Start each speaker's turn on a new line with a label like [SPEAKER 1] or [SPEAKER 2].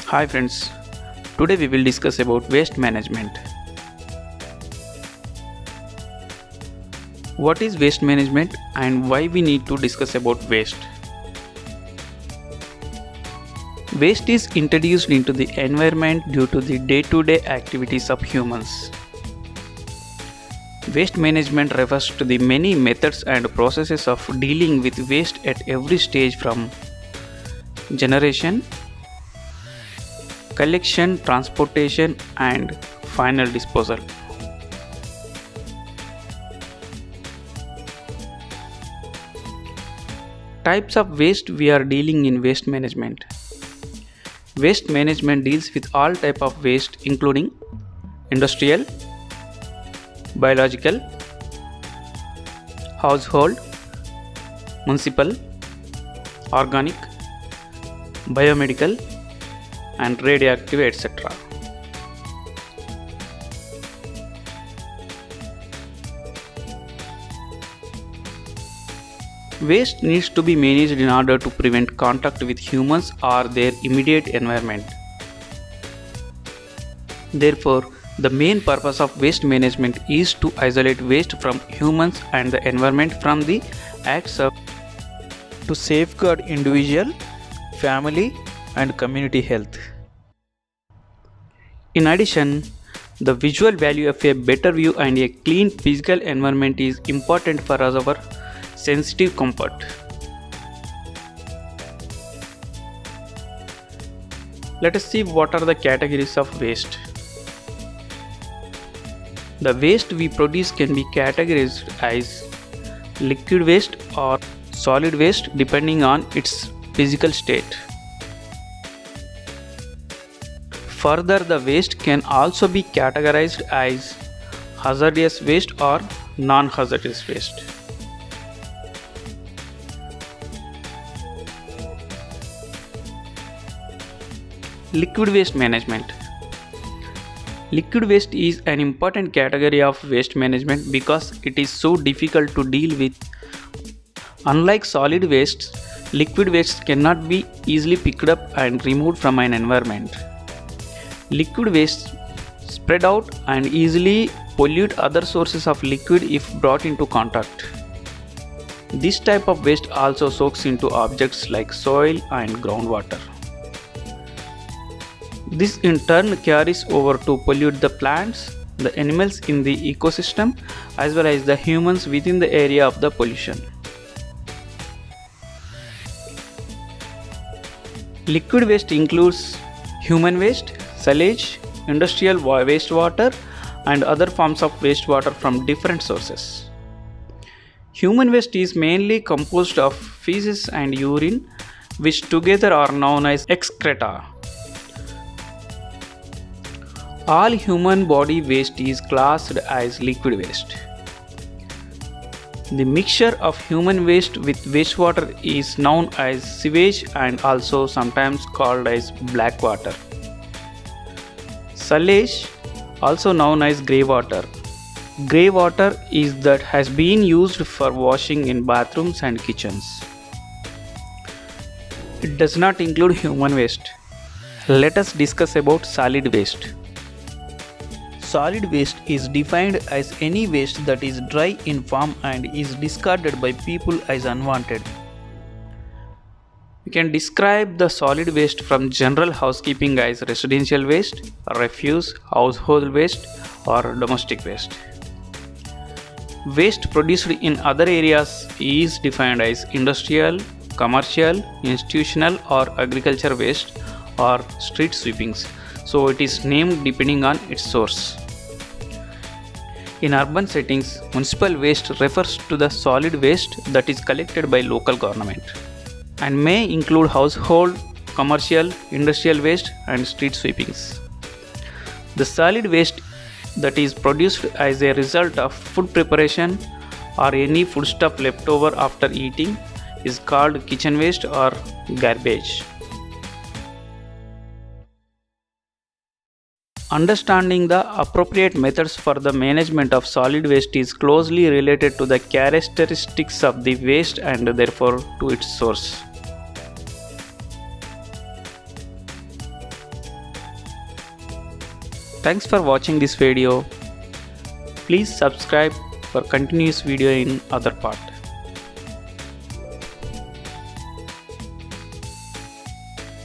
[SPEAKER 1] Hi friends, today we will discuss about waste management. What is waste management and why we need to discuss about waste? Waste is introduced into the environment due to the day-to-day activities of humans. Waste management refers to the many methods and processes of dealing with waste at every stage from generation, collection, transportation, and final disposal. Types of waste we are dealing in waste management. Waste management deals with all type of waste including industrial, biological, household, municipal, organic, biomedical, and radioactive, etc. Waste needs to be managed in order to prevent contact with humans or their immediate environment. Therefore, the main purpose of waste management is to isolate waste from humans and the environment from the acts of to safeguard individual, family, and community health. In addition, the visual value of a better view and a clean physical environment is important for our sensitive comfort. Let us see what are the categories of waste. The waste we produce can be categorized as liquid waste or solid waste depending on its physical state. Further, the waste can also be categorized as hazardous waste or non-hazardous waste. Liquid waste management. Liquid waste is an important category of waste management because it is so difficult to deal with. Unlike solid waste, liquid waste cannot be easily picked up and removed from an environment. Liquid waste spread out and easily pollute other sources of liquid if brought into contact. This type of waste also soaks into objects like soil and groundwater. This in turn carries over to pollute the plants, the animals in the ecosystem, as well as the humans within the area of the pollution. Liquid waste includes human waste, sewage, industrial wastewater, and other forms of wastewater from different sources. Human waste is mainly composed of feces and urine, which together are known as excreta. All human body waste is classed as liquid waste. The mixture of human waste with wastewater is known as sewage and also sometimes called as black water. Sewage, also known as grey water. Grey water is that has been used for washing in bathrooms and kitchens. It does not include human waste. Let us discuss about solid waste. Solid waste is defined as any waste that is dry in form and is discarded by people as unwanted. We can describe the solid waste from general housekeeping as residential waste, refuse, household waste, or domestic waste. Waste produced in other areas is defined as industrial, commercial, institutional, or agriculture waste or street sweepings. So it is named depending on its source. In urban settings, municipal waste refers to the solid waste that is collected by local government and may include household, commercial, industrial waste and street sweepings. The solid waste that is produced as a result of food preparation or any foodstuff left over after eating is called kitchen waste or garbage. Understanding the appropriate methods for the management of solid waste is closely related to the characteristics of the waste and therefore to its source. Thanks for watching this video. Please subscribe for continuous video in other part.